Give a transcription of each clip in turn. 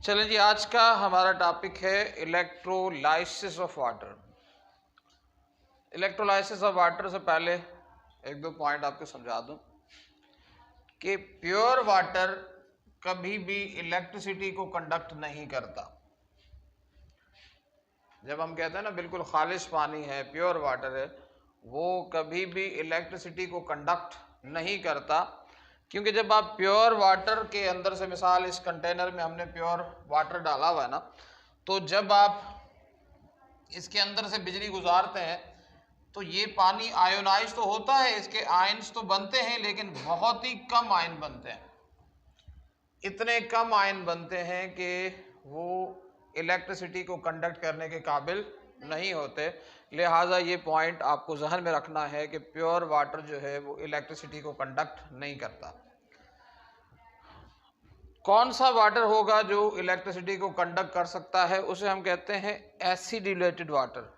चलें जी, आज का हमारा टॉपिक है electrolysis of water. Electrolysis of water से पहले एक दो पॉइंट आपको समझा दूं कि प्योर वाटर कभी भी इलेक्ट्रिसिटी को कंडक्ट नहीं करता। जब हम कहते हैं ना बिल्कुल खालिश पानी है, प्योर वाटर है, वो कभी भी इलेक्ट्रिसिटी को कंडक्ट नहीं करता। क्योंकि जब आप प्योर वाटर के अंदर से, मिसाल इस कंटेनर में हमने प्योर वाटर डाला हुआ है ना, तो जब आप इसके अंदर से बिजली गुजारते हैं तो ये पानी आयोनाइज तो होता है, इसके आयंस तो बनते हैं, लेकिन बहुत ही कम आयन बनते हैं। इतने कम आयन बनते हैं कि वो इलेक्ट्रिसिटी को कंडक्ट करने के काबिल नहीं होते। लिहाजा ये पॉइंट आपको जहन में रखना है कि प्योर वाटर जो है वो इलेक्ट्रिसिटी को कंडक्ट नहीं करता। कौन सा वाटर होगा जो इलेक्ट्रिसिटी को कंडक्ट कर सकता है? उसे हम कहते हैं एसिड्यूलेटेड वाटर।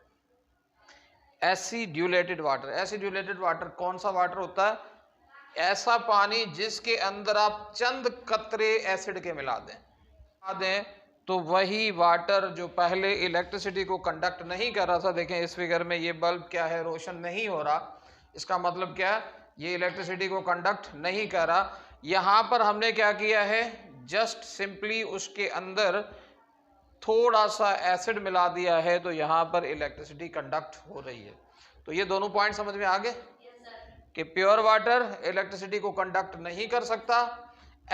एसिड्यूलेटेड वाटर, एसिड्यूलेटेड वाटर कौन सा वाटर होता है? ऐसा पानी जिसके अंदर आप चंद कतरे एसिड के मिला दें तो वही वाटर जो पहले इलेक्ट्रिसिटी को कंडक्ट नहीं कर रहा था। देखें इस फिगर में ये बल्ब क्या है, रोशन नहीं हो रहा। इसका मतलब क्या है? ये इलेक्ट्रिसिटी को कंडक्ट नहीं कर रहा। यहाँ पर हमने क्या किया है, जस्ट सिंपली उसके अंदर थोड़ा सा एसिड मिला दिया है, तो यहाँ पर इलेक्ट्रिसिटी कंडक्ट हो रही है। तो ये दोनों पॉइंट समझ में आ गए कि प्योर वाटर इलेक्ट्रिसिटी को कंडक्ट नहीं कर सकता,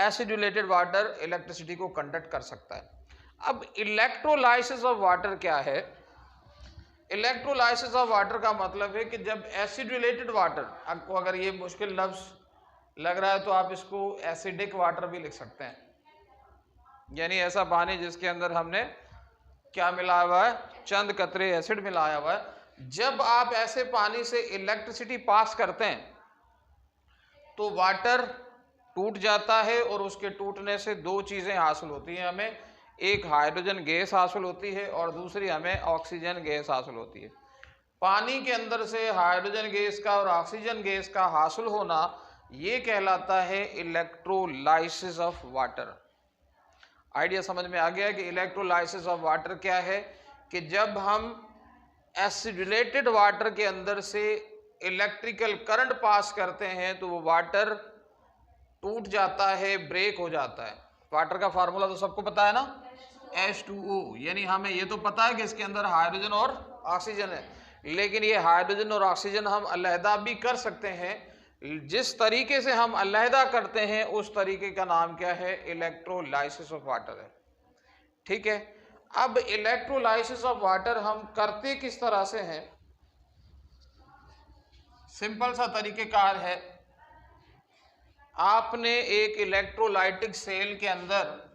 एसिड्यूलेटेड वाटर इलेक्ट्रिसिटी को कंडक्ट कर सकता है। अब इलेक्ट्रोलाइसिस ऑफ वाटर क्या है? इलेक्ट्रोलाइसिस ऑफ वाटर का मतलब है कि जब एसिड्यूलेटेड वाटर, आपको अगर ये मुश्किल लफ्ज लग रहा है तो आप इसको एसिडिक वाटर भी लिख सकते हैं, यानी ऐसा पानी जिसके अंदर हमने क्या मिलाया हुआ है, चंद कतरे एसिड मिलाया हुआ है। जब आप ऐसे पानी से इलेक्ट्रिसिटी पास करते हैं तो वाटर टूट जाता है, और उसके टूटने से दो चीज़ें हासिल होती हैं हमें। एक हाइड्रोजन गैस हासिल होती है और दूसरी हमें ऑक्सीजन गैस हासिल होती है। पानी के अंदर से हाइड्रोजन गैस का और ऑक्सीजन गैस का हासिल होना ये कहलाता है इलेक्ट्रोलाइसिस ऑफ वाटर। आइडिया समझ में आ गया कि इलेक्ट्रोलाइसिस ऑफ वाटर क्या है? कि जब हम एसिडुलेटेड वाटर के अंदर से इलेक्ट्रिकल करंट पास करते हैं तो वो वाटर टूट जाता है, ब्रेक हो जाता है। वाटर का फार्मूला तो सबको पता है ना, H2O। यानी हमें ये तो पता है कि इसके अंदर हाइड्रोजन और ऑक्सीजन है, लेकिन ये हाइड्रोजन और ऑक्सीजन हम अलहदा भी कर सकते हैं। जिस तरीके से हम अलहदा करते हैं उस तरीके का नाम क्या है? इलेक्ट्रोलाइसिस ऑफ वाटर है। ठीक है, अब इलेक्ट्रोलाइसिस ऑफ वाटर हम करते किस तरह से हैं? सिंपल सा तरीकेकार है। आपने एक इलेक्ट्रोलाइटिक सेल के अंदर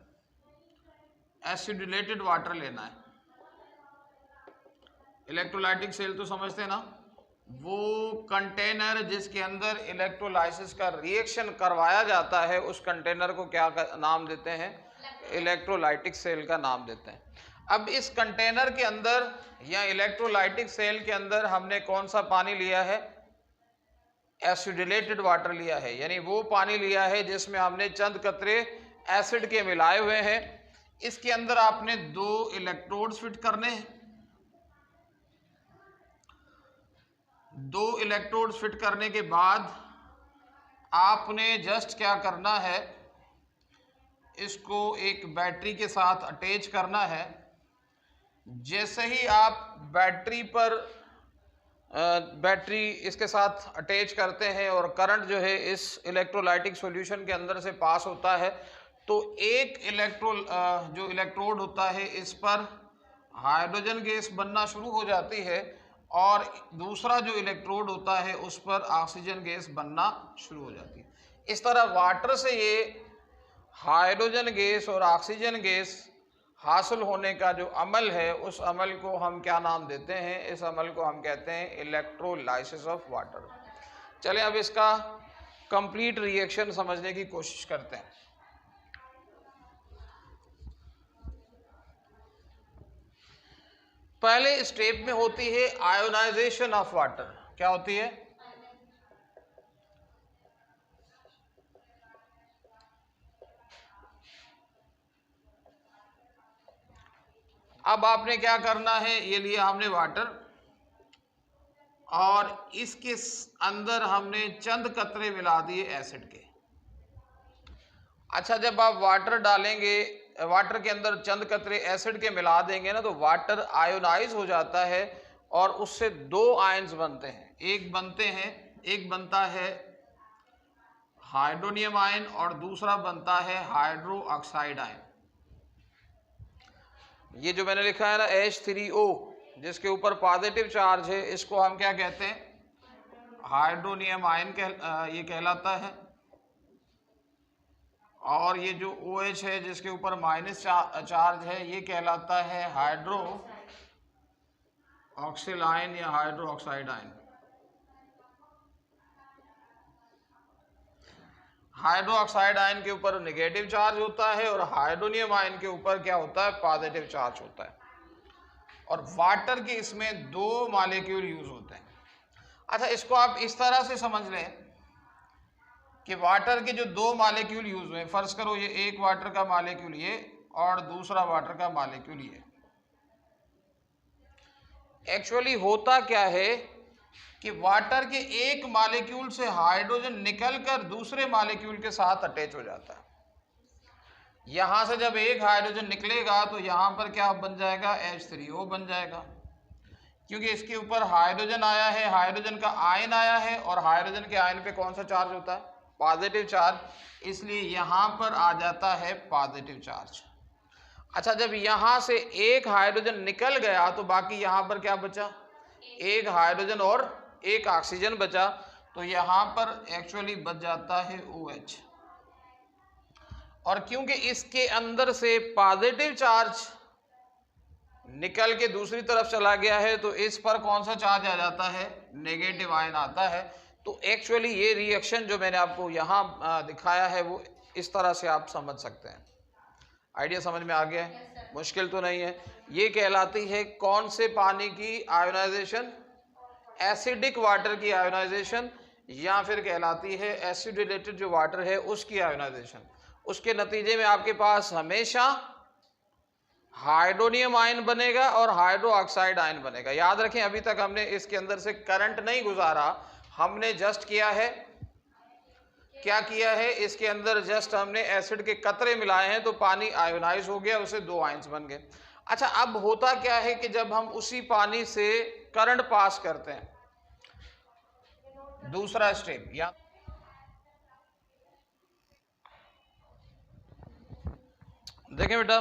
एसिडुलेटेड वाटर लेना है। इलेक्ट्रोलाइटिक सेल तो समझते हैं ना, वो कंटेनर जिसके अंदर इलेक्ट्रोलाइसिस का रिएक्शन करवाया जाता है, उस कंटेनर को क्या नाम देते हैं? इलेक्ट्रोलाइटिक सेल का नाम देते हैं। अब इस कंटेनर के अंदर या इलेक्ट्रोलाइटिक सेल के अंदर हमने कौन सा पानी लिया है? एसिडुलेटेड वाटर लिया है, यानी वो पानी लिया है जिसमें हमने चंद कतरे एसिड के मिलाए हुए हैं। इसके अंदर आपने दो इलेक्ट्रोड्स फिट करने हैं। दो इलेक्ट्रोड्स फिट करने के बाद आपने जस्ट क्या करना है, इसको एक बैटरी के साथ अटैच करना है। जैसे ही आप बैटरी इसके साथ अटैच करते हैं और करंट जो है इस इलेक्ट्रोलाइटिक सॉल्यूशन के अंदर से पास होता है, तो एक जो इलेक्ट्रोड होता है इस पर हाइड्रोजन गैस बनना शुरू हो जाती है, और दूसरा जो इलेक्ट्रोड होता है उस पर ऑक्सीजन गैस बनना शुरू हो जाती है। इस तरह वाटर से ये हाइड्रोजन गैस और ऑक्सीजन गैस हासिल होने का जो अमल है, उस अमल को हम क्या नाम देते हैं? इस अमल को हम कहते हैं इलेक्ट्रोलाइसिस ऑफ वाटर। चलें अब इसका कंप्लीट रिएक्शन समझने की कोशिश करते हैं। पहले स्टेप में होती है आयोनाइजेशन ऑफ वाटर। क्या होती है? अब आपने क्या करना है, ये लिया हमने वाटर और इसके अंदर हमने चंद कतरे मिला दिए एसिड के। अच्छा, जब आप वाटर डालेंगे, वाटर के अंदर चंद कतरे एसिड के मिला देंगे ना, तो वाटर आयोनाइज हो जाता है और उससे दो आयंस बनते हैं। एक बनता है हाइड्रोनियम आयन और दूसरा बनता है हाइड्रो ऑक्साइड आयन। ये जो मैंने लिखा है ना H3O, जिसके ऊपर पॉजिटिव चार्ज है, इसको हम क्या कहते हैं, हाइड्रोनियम आयन ये कहलाता है। और ये जो OH है जिसके ऊपर माइनस चार्ज है, ये कहलाता है हाइड्रो ऑक्सिल आयन या hydro oxide ion. Hydro oxide ion के ऊपर नेगेटिव चार्ज होता है और हाइड्रोनियम आयन के ऊपर क्या होता है, पॉजिटिव चार्ज होता है। और वाटर के इसमें दो मॉलिक्यूल यूज होते हैं। अच्छा, इसको आप इस तरह से समझ लें कि वाटर के जो दो मॉलिक्यूल यूज हुए, फर्ज करो ये एक वाटर का मॉलिक्यूल ये और दूसरा वाटर का मॉलिक्यूल ये। एक्चुअली होता क्या है कि वाटर के एक मॉलिक्यूल से हाइड्रोजन निकलकर दूसरे मॉलिक्यूल के साथ अटैच हो जाता है। यहां से जब एक हाइड्रोजन निकलेगा तो यहां पर क्या बन जाएगा, H3O बन जाएगा, क्योंकि इसके ऊपर हाइड्रोजन आया है, हाइड्रोजन का आयन आया है और हाइड्रोजन के आयन पे कौन सा चार्ज होता है, पॉजिटिव चार्ज, इसलिए यहां पर आ जाता है पॉजिटिव चार्ज। अच्छा, जब यहां से एक हाइड्रोजन निकल गया तो बाकी यहां पर क्या बचा, एक हाइड्रोजन और एक ऑक्सीजन बचा, तो यहां पर एक्चुअली बच जाता है OH। और क्योंकि इसके अंदर से पॉजिटिव चार्ज निकल के दूसरी तरफ चला गया है तो इस पर कौन सा चार्ज आ जाता है, नेगेटिव आयन आता है। तो एक्चुअली ये रिएक्शन जो मैंने आपको यहाँ दिखाया है वो इस तरह से आप समझ सकते हैं। आइडिया समझ में आ गया है, मुश्किल तो नहीं है। ये कहलाती है कौन से पानी की आयोनाइजेशन, एसिडिक वाटर की आयोनाइजेशन, या फिर कहलाती है एसिड रिलेटेड जो वाटर है उसकी आयोनाइजेशन। उसके नतीजे में आपके पास हमेशा हाइड्रोनियम आयन बनेगा और हाइड्रो ऑक्साइड आयन बनेगा। याद रखें, अभी तक हमने इसके अंदर से करंट नहीं गुजारा, हमने जस्ट क्या किया है, इसके अंदर जस्ट हमने एसिड के कतरे मिलाए हैं तो पानी आयोनाइज हो गया, उसे दो आयंस बन गए। अच्छा, अब होता क्या है कि जब हम उसी पानी से करंट पास करते हैं, दूसरा स्टेप, या देखें बेटा,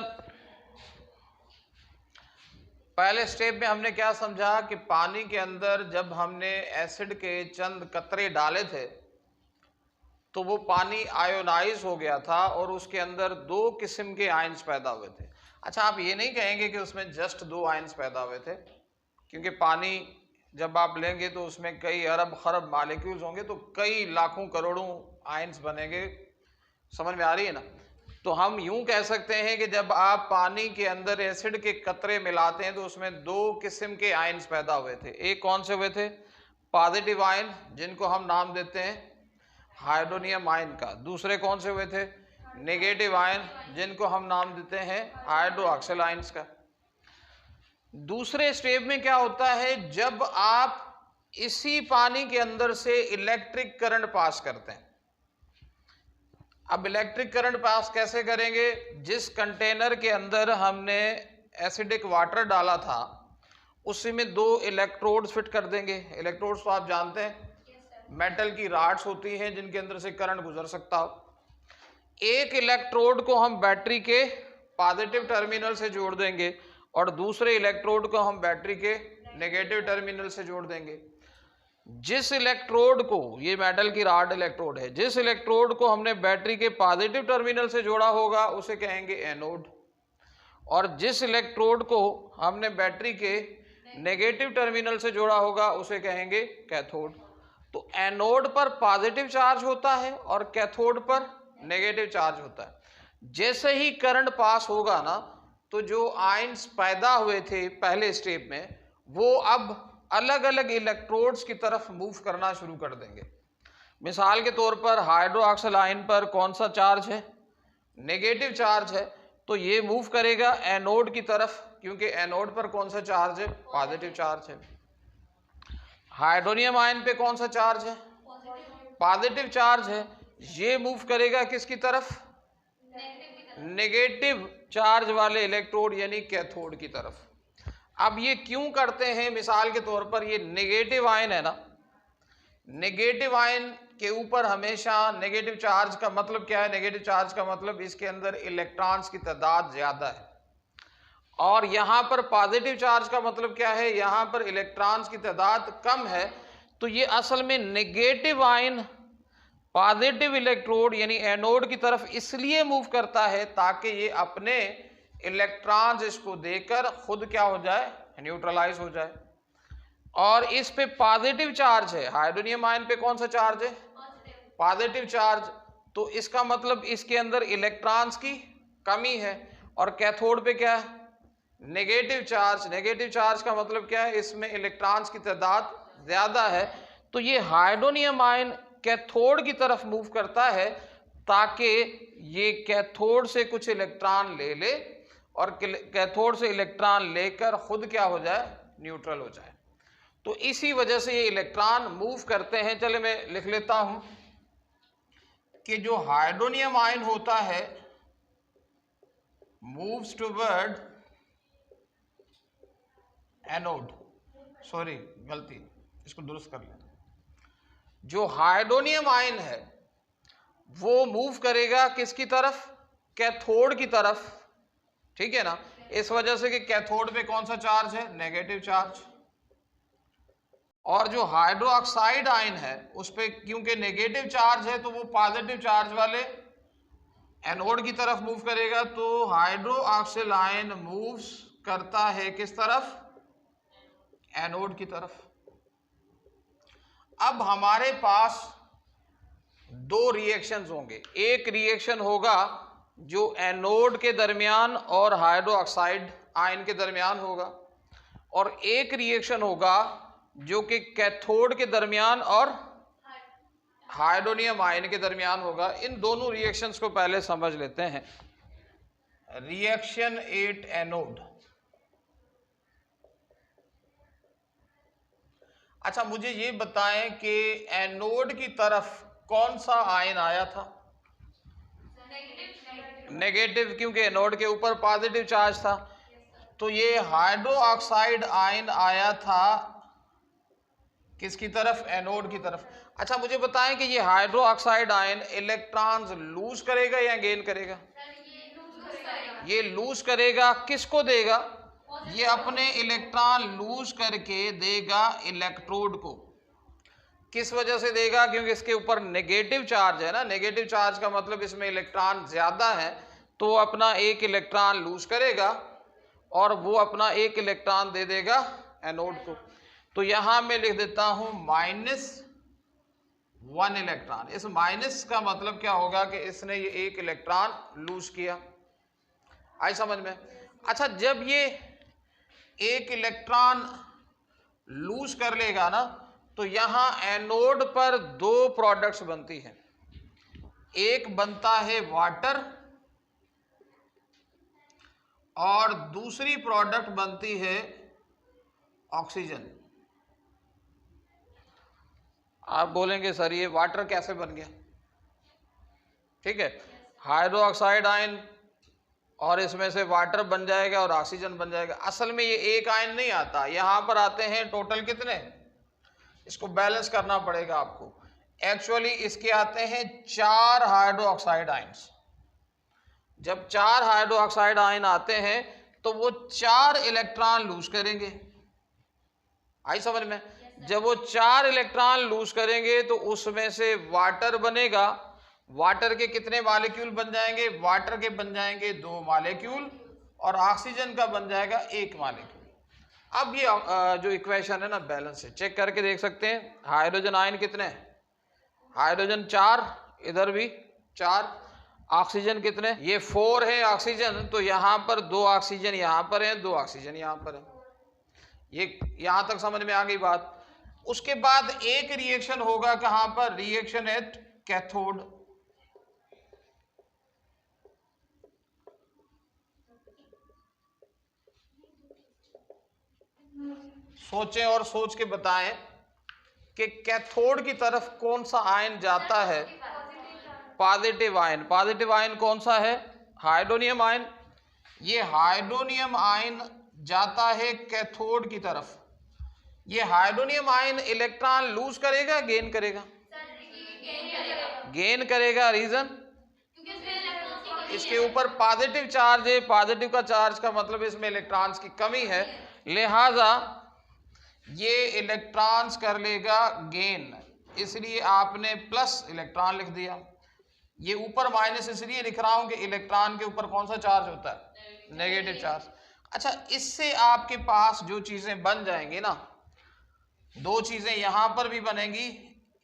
पहले स्टेप में हमने क्या समझा कि पानी के अंदर जब हमने एसिड के चंद कतरे डाले थे तो वो पानी आयोनाइज हो गया था और उसके अंदर दो किस्म के आयंस पैदा हुए थे। अच्छा, आप ये नहीं कहेंगे कि उसमें जस्ट दो आयंस पैदा हुए थे, क्योंकि पानी जब आप लेंगे तो उसमें कई अरब खरब मॉलिक्यूल्स होंगे, तो कई लाखों करोड़ों आयंस बनेंगे। समझ में आ रही है ना? तो हम यूं कह सकते हैं कि जब आप पानी के अंदर एसिड के कतरे मिलाते हैं तो उसमें दो किस्म के आयंस पैदा हुए थे। एक कौन से हुए थे, पॉजिटिव आयन, जिनको हम नाम देते हैं हाइड्रोनियम आयन का। दूसरे कौन से हुए थे, नेगेटिव आयन, जिनको हम नाम देते हैं हाइड्रो ऑक्सिल आयंस का। दूसरे स्टेप में क्या होता है, जब आप इसी पानी के अंदर से इलेक्ट्रिक करंट पास करते हैं। अब इलेक्ट्रिक करंट पास कैसे करेंगे, जिस कंटेनर के अंदर हमने एसिडिक वाटर डाला था उसी में दो इलेक्ट्रोड्स फिट कर देंगे। इलेक्ट्रोड्स तो आप जानते हैं, मेटल की राड्स होती हैं जिनके अंदर से करंट गुजर सकता हो। एक इलेक्ट्रोड को हम बैटरी के पॉजिटिव टर्मिनल से जोड़ देंगे और दूसरे इलेक्ट्रोड को हम बैटरी के नेगेटिव टर्मिनल से जोड़ देंगे। जिस इलेक्ट्रोड को, ये मेटल की राड इलेक्ट्रोड है, जिस इलेक्ट्रोड को हमने बैटरी के पॉजिटिव टर्मिनल से जोड़ा होगा उसे कहेंगे एनोड, और जिस इलेक्ट्रोड को हमने बैटरी के नेगेटिव टर्मिनल से जोड़ा होगा उसे कहेंगे कैथोड। तो एनोड पर पॉजिटिव चार्ज होता है और कैथोड पर नेगेटिव चार्ज होता है। जैसे ही करंट पास होगा ना, तो जो आयंस पैदा हुए थे पहले स्टेप में वो अब अलग अलग इलेक्ट्रोड्स की तरफ मूव करना शुरू कर देंगे। मिसाल के तौर पर हाइड्रो ऑक्सिल आयन पर कौन सा चार्ज है, नेगेटिव चार्ज है, तो ये मूव करेगा एनोड की तरफ क्योंकि एनोड पर कौन सा चार्ज है? पॉजिटिव चार्ज है। हाइड्रोनियम आयन पे कौन सा चार्ज है? पॉजिटिव चार्ज है। ये मूव करेगा किसकी तरफ? नेगेटिव चार्ज वाले इलेक्ट्रोड यानी कैथोड की तरफ। अब ये क्यों करते हैं? मिसाल के तौर पर ये नेगेटिव आयन है ना, नेगेटिव आयन के ऊपर हमेशा नेगेटिव चार्ज का मतलब क्या है? नेगेटिव चार्ज का मतलब इसके अंदर इलेक्ट्रॉन्स की तादाद ज्यादा है, और यहां पर पॉजिटिव चार्ज का मतलब क्या है? यहां पर इलेक्ट्रॉन्स की तादाद कम है। तो ये असल में नेगेटिव आयन पॉजिटिव इलेक्ट्रोड यानी एनोड की तरफ इसलिए मूव करता है ताकि ये अपने इलेक्ट्रॉन्स इसको देकर खुद क्या हो जाए? न्यूट्रलाइज हो जाए। और इस पे पॉजिटिव चार्ज है। हाइड्रोनियम आयन पे कौन सा चार्ज है? Positive charge. तो इसका मतलब इसके अंदर इलेक्ट्रॉन्स की कमी है। और कैथोड पे क्या है? Negative charge. नेगेटिव चार्ज का मतलब क्या है? इसमें इलेक्ट्रॉन्स की तादाद ज्यादा है। तो ये हाइड्रोनियम आयन कैथोड की तरफ मूव करता है ताकि ये कैथोड से कुछ इलेक्ट्रॉन ले ले और कैथोड से इलेक्ट्रॉन लेकर खुद क्या हो जाए? न्यूट्रल हो जाए। तो इसी वजह से ये इलेक्ट्रॉन मूव करते हैं। चले मैं लिख लेता हूं कि जो हाइड्रोनियम आयन होता है मूव्स टुवर्ड एनोड, सॉरी गलती, इसको दुरुस्त कर लेना। जो हाइड्रोनियम आयन है वो मूव करेगा किसकी तरफ? कैथोड की तरफ। ठीक है ना? इस वजह से कि कैथोड पे कौन सा चार्ज है? Negative charge. और जो हाइड्रो ऑक्साइड आयन है उस पे क्योंकि नेगेटिव चार्ज है तो वो पॉजिटिव चार्ज वाले एनोड की तरफ मूव करेगा। तो हाइड्रो ऑक्सिल आयन मूव्स करता है किस तरफ? एनोड की तरफ। अब हमारे पास दो रिएक्शंस होंगे। एक रिएक्शन होगा जो एनोड के दरमियान और हाइड्रो ऑक्साइड आयन के दरमियान होगा, और एक रिएक्शन होगा जो कि कैथोड के दरमियान और हाइड्रोनियम आयन के दरमियान होगा। इन दोनों रिएक्शंस को पहले समझ लेते हैं। Reaction 8 anode. अच्छा, मुझे ये बताएं कि एनोड की तरफ कौन सा आयन आया था? नेगेटिव, क्योंकि एनोड के ऊपर पॉजिटिव चार्ज था। तो ये हाइड्रो ऑक्साइड आयन आया था किसकी तरफ? एनोड की तरफ। अच्छा, मुझे बताएं कि ये hydro oxide ion electrons loose करेगा या गेन करेगा? ये लूज करेगा। किसको देगा? ये अपने इलेक्ट्रॉन लूज करके देगा इलेक्ट्रोड को। किस वजह से देगा? क्योंकि इसके ऊपर नेगेटिव चार्ज है ना। नेगेटिव चार्ज का मतलब इसमें इलेक्ट्रॉन ज्यादा है, तो वो अपना एक इलेक्ट्रॉन लूज करेगा और वो अपना एक इलेक्ट्रॉन दे देगा एनोड को। तो यहां मैं लिख देता हूं -1 इलेक्ट्रॉन। इस माइनस का मतलब क्या होगा कि इसने ये एक इलेक्ट्रॉन लूज किया। आई समझ में? अच्छा, जब ये एक इलेक्ट्रॉन लूज कर लेगा ना तो यहां एनोड पर दो प्रोडक्ट्स बनती हैं। एक बनता है वाटर और दूसरी प्रोडक्ट बनती है ऑक्सीजन। आप बोलेंगे सर ये वाटर कैसे बन गया? ठीक है, हाइड्रो ऑक्साइड आयन और इसमें से वाटर बन जाएगा और ऑक्सीजन बन जाएगा। असल में ये एक आयन नहीं आता, यहां पर आते हैं टोटल कितने? इसको बैलेंस करना पड़ेगा आपको। एक्चुअली इसके आते हैं 4 हाइड्रो ऑक्साइड आयन्स। जब 4 हाइड्रो ऑक्साइड आयन आते हैं तो वो 4 इलेक्ट्रॉन लूज करेंगे। आई समझ में? जब वो 4 इलेक्ट्रॉन लूज करेंगे तो उसमें से वाटर बनेगा। वाटर के कितने मॉलिक्यूल बन जाएंगे? वाटर के बन जाएंगे 2 मॉलिक्यूल और ऑक्सीजन का बन जाएगा 1 मॉलिक्यूल। अब ये जो इक्वेशन है ना बैलेंस है, चेक करके देख सकते हैं। हाइड्रोजन आयन कितने हैं? हाइड्रोजन 4, इधर भी 4। ऑक्सीजन कितने? ये 4 है ऑक्सीजन, तो यहां पर 2 ऑक्सीजन यहां पर है, 2 ऑक्सीजन यहां पर है। ये यहां तक समझ में आ गई बात। उसके बाद एक रिएक्शन होगा कहां पर? Reaction at cathode. सोचें और सोच के बताएं कि कैथोड की तरफ कौन सा आयन जाता है? Positive ion. पॉजिटिव आयन कौन सा है? Hydronium ion. ये हाइड्रोनियम आयन जाता है कैथोड की तरफ। ये हाइड्रोनियम आयन इलेक्ट्रॉन लूज करेगा, गेन करेगा? गेन करेगा। रीजन? इसके ऊपर पॉजिटिव चार्ज है। पॉजिटिव का चार्ज का मतलब इसमें इलेक्ट्रॉन्स की कमी है, लिहाजा ये इलेक्ट्रॉन्स कर लेगा गेन, इसलिए आपने प्लस इलेक्ट्रॉन लिख दिया। ये ऊपर माइनस इसलिए लिख रहा हूं कि इलेक्ट्रॉन के ऊपर कौन सा चार्ज होता है? Negative charge. अच्छा, इससे आपके पास जो चीजें बन जाएंगी ना, दो चीजें यहां पर भी बनेगी।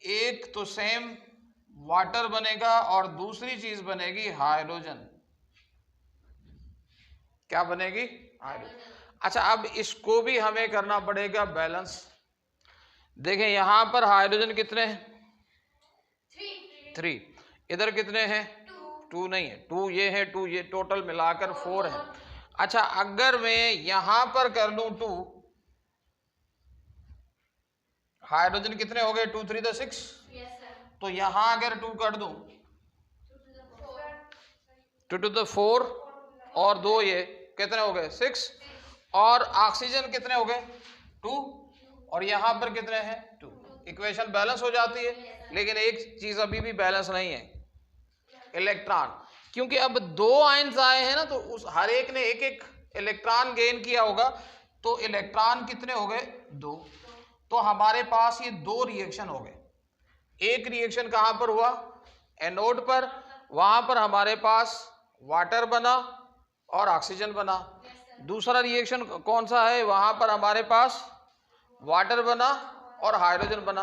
एक तो सेम वाटर बनेगा और दूसरी चीज बनेगी हाइड्रोजन। क्या बनेगी? हाइड्रोजन। अच्छा, अब इसको भी हमें करना पड़ेगा बैलेंस। देखें यहां पर हाइड्रोजन कितने हैं? 3। इधर कितने हैं? 2 नहीं है, 2 ये है, 2 ये, टोटल मिलाकर 4 है। अच्छा, अगर मैं यहां पर कर लूं 2, हाइड्रोजन कितने हो गए? 2 3 द 6। तो यहां अगर 2 कर दूं 2 to the 4 और 2 ये कितने हो गए? 6। और ऑक्सीजन कितने हो गए? 2। और यहां पर कितने हैं? 2। इक्वेशन बैलेंस हो जाती है। लेकिन एक चीज अभी भी बैलेंस नहीं है, इलेक्ट्रॉन। क्योंकि अब 2 आयन्स आए हैं ना, तो उस हर एक ने एक एक इलेक्ट्रॉन गेन किया होगा, तो इलेक्ट्रॉन कितने हो गए? 2। तो हमारे पास ये 2 रिएक्शन हो गए। एक रिएक्शन कहां पर हुआ? एनोड पर। वहां पर हमारे पास वाटर बना और ऑक्सीजन बना। दूसरा रिएक्शन कौन सा है? वहां पर हमारे पास वाटर बना और हाइड्रोजन बना।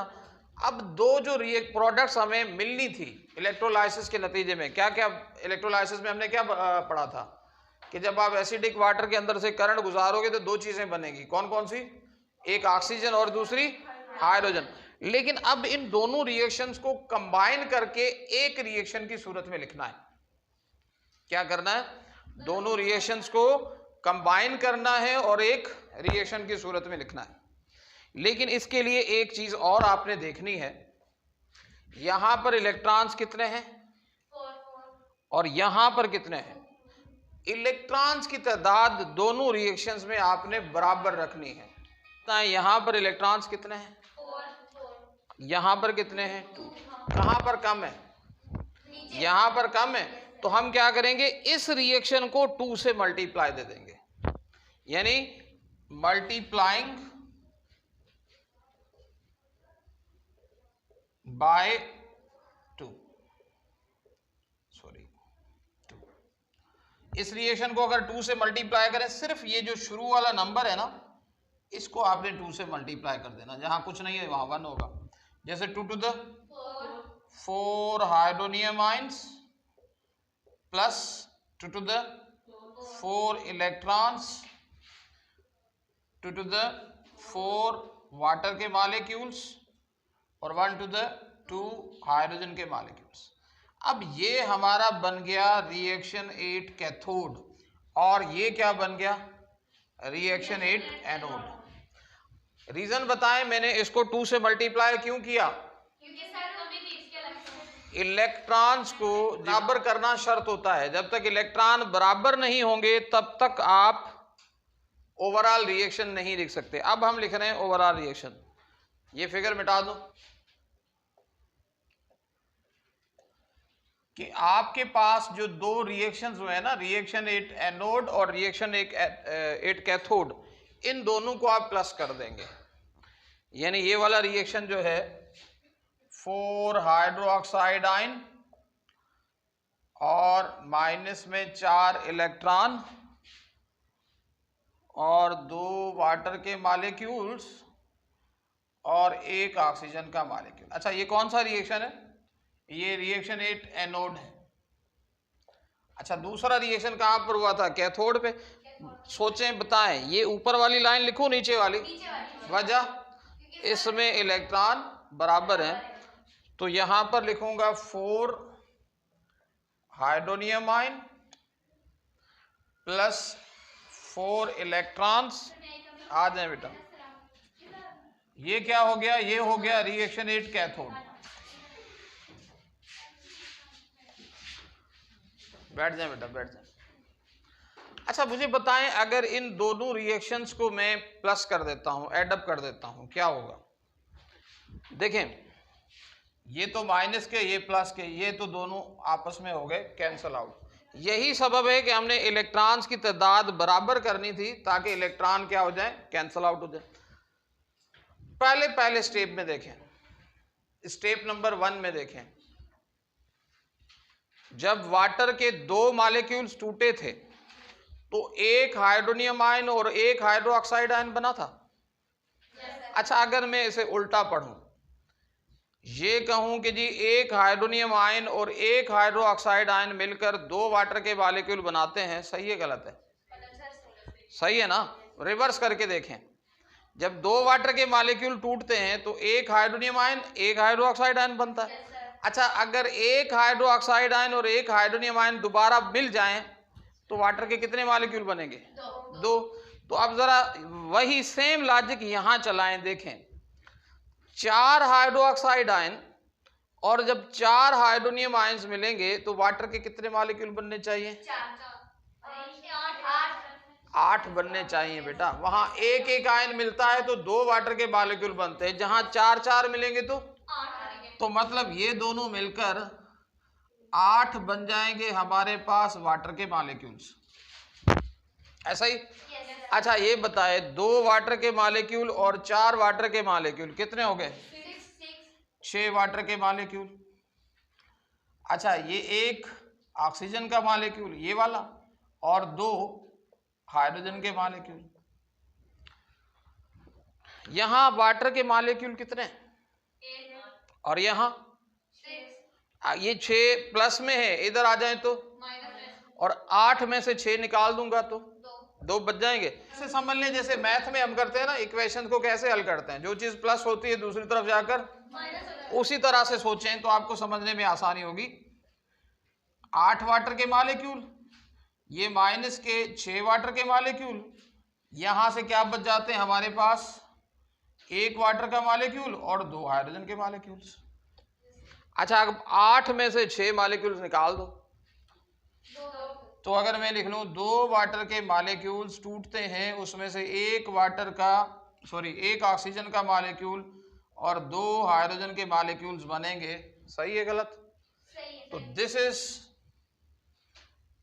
अब दो जो प्रोडक्ट्स हमें मिलनी थी इलेक्ट्रोलाइसिस के नतीजे में, क्या क्या इलेक्ट्रोलाइसिस में हमने क्या पढ़ा था कि जब आप एसिडिक वाटर के अंदर से करंट गुजारोगे तो 2 चीजें बनेगी। कौन कौन सी? एक ऑक्सीजन और दूसरी हाइड्रोजन। लेकिन अब इन दोनों रिएक्शंस को कंबाइन करके एक रिएक्शन की सूरत में लिखना है। क्या करना है? दोनों रिएक्शंस को कंबाइन करना है और एक रिएक्शन की सूरत में लिखना है। लेकिन इसके लिए एक चीज और आपने देखनी है, यहां पर इलेक्ट्रॉन्स कितने हैं और यहां पर कितने हैं? इलेक्ट्रॉन्स की तादाद दोनों रिएक्शंस में आपने बराबर रखनी है। यहां पर इलेक्ट्रॉन्स कितने हैं? यहां पर कितने हैं? 2। कहां पर कम है? यहां पर कम है। तो हम क्या करेंगे? इस रिएक्शन को 2 से मल्टीप्लाई दे देंगे, यानी मल्टीप्लाइंग बाय 2। इस रिएक्शन को अगर 2 से मल्टीप्लाई करें, सिर्फ ये जो शुरू वाला नंबर है ना, इसको आपने 2 से मल्टीप्लाई कर देना। जहां कुछ नहीं है वहां 1 होगा। जैसे 2 to the 4 hydronium ions plus 2 to the 4 electrons, 2 to the 4 water के मॉलिक्यूल्स और 1 to the 2 हाइड्रोजन के मॉलिक्यूल्स। अब ये हमारा बन गया रिएक्शन 8 कैथोड और ये क्या बन गया? Reaction 8 anode. रीजन बताएं मैंने इसको 2 से मल्टीप्लाई क्यों किया? इलेक्ट्रॉन्स को बराबर करना शर्त होता है। जब तक इलेक्ट्रॉन बराबर नहीं होंगे तब तक आप ओवरऑल रिएक्शन नहीं लिख सकते। अब हम लिख रहे हैं ओवरऑल रिएक्शन। ये फिगर मिटा दो कि आपके पास जो 2 रिएक्शंस हुए हैं ना, रिएक्शन 8 एनोड और रिएक्शन 8 कैथोड, इन दोनों को आप प्लस कर देंगे। यानी ये वाला रिएक्शन जो है 4 हाइड्रोक्साइड आयन और माइनस में 4 इलेक्ट्रॉन और 2 वाटर के मॉलिक्यूल्स और 1 ऑक्सीजन का मॉलिक्यूल। अच्छा, ये कौन सा रिएक्शन है? ये रिएक्शन 8 एनोड है। अच्छा, दूसरा रिएक्शन कहां पर हुआ था? कैथोड पे। सोचें, बताएं, ये ऊपर वाली लाइन लिखो नीचे वाली? वजह इसमें इलेक्ट्रॉन बराबर हैं, तो यहां पर लिखूंगा 4 हाइड्रोनियम आयन प्लस 4 इलेक्ट्रॉन्स आ जाए बेटा। ये क्या हो गया, ये हो गया रिएक्शन 8 कैथोड। बैठ जाए बेटा, बैठ जाए। अच्छा मुझे बताएं, अगर इन दोनों रिएक्शंस को मैं प्लस कर देता हूं, एडअप कर देता हूं, क्या होगा? देखें, ये तो माइनस के, ये प्लस के, ये तो दोनों आपस में हो गए कैंसल आउट। यही सबब है कि हमने इलेक्ट्रॉन्स की तादाद बराबर करनी थी ताकि इलेक्ट्रॉन क्या हो जाए, कैंसल आउट हो जाए। पहले स्टेप में देखें, स्टेप नंबर 1 में देखें, जब वाटर के 2 मॉलिक्यूल्स टूटे थे तो एक हाइड्रोनियम आयन और एक हाइड्रो ऑक्साइड आयन बना था। अच्छा अगर मैं इसे उल्टा पढ़ूं, ये कहूं कि जी एक हाइड्रोनियम आयन और एक हाइड्रो ऑक्साइड आयन मिलकर 2 वाटर के मॉलिक्यूल बनाते हैं, सही है गलत है? सही है ना? रिवर्स करके देखें, जब 2 वाटर के मॉलिक्यूल टूटते हैं तो एक हाइड्रोनियम आयन एक हाइड्रो ऑक्साइड आयन बनता है। अच्छा अगर एक हाइड्रो ऑक्साइड आयन और एक हाइड्रोनियम आयन दोबारा मिल जाएं तो वाटर के कितने मॉलिक्यूल बनेंगे? 2। तो अब जरा वही सेम लॉजिक यहां चलाएं, देखें 4 हाइड्रो ऑक्साइड आयन और जब 4 हाइड्रोनियम आयन्स मिलेंगे तो वाटर के कितने मॉलिक्यूल बनने चाहिए? 8 बनने चाहिए बेटा। वहां एक एक आयन मिलता है तो 2 वाटर के मॉलिक्यूल बनते हैं, जहां 4 मिलेंगे तो मतलब ये दोनों मिलकर 8 बन जाएंगे हमारे पास वाटर के मॉलिक्यूल्स, ऐसा ही? अच्छा ये बताए 2 वाटर के मॉलिक्यूल और 4 वाटर के मॉलिक्यूल कितने हो गए? 6 वाटर के मॉलिक्यूल। अच्छा ये एक ऑक्सीजन का मॉलिक्यूल ये वाला और 2 हाइड्रोजन के मॉलिक्यूल। यहां वाटर के मॉलिक्यूल कितने और यहां ये 6 प्लस में है, इधर आ जाए तो और 8 में से 6 निकाल दूंगा तो 2 बच जाएंगे। इसे समझ लें जैसे मैथ में हम करते हैं ना, इक्वेशन को कैसे हल करते हैं, जो चीज प्लस होती है दूसरी तरफ जाकर उसी तरह से सोचें तो आपको समझने में आसानी होगी। 8 वाटर के मॉलिक्यूल, ये माइनस के 6 वाटर के मॉलिक्यूल, यहां से क्या बच जाते हैं हमारे पास? 1 वाटर का मॉलिक्यूल और 2 हाइड्रोजन के मॉलिक्यूल्स। अच्छा अब 8 में से 6 मॉलिक्यूल्स निकाल दो, तो अगर मैं लिख लूं 2 वाटर के मॉलिक्यूल्स टूटते हैं, उसमें से एक ऑक्सीजन का मॉलिक्यूल और 2 हाइड्रोजन के मॉलिक्यूल्स बनेंगे, सही है गलत? तो this is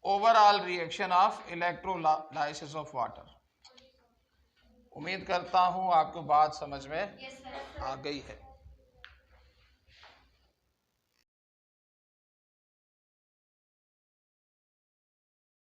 overall reaction of electrolysis of water. उम्मीद करता हूं आपको बात समझ में आ गई है।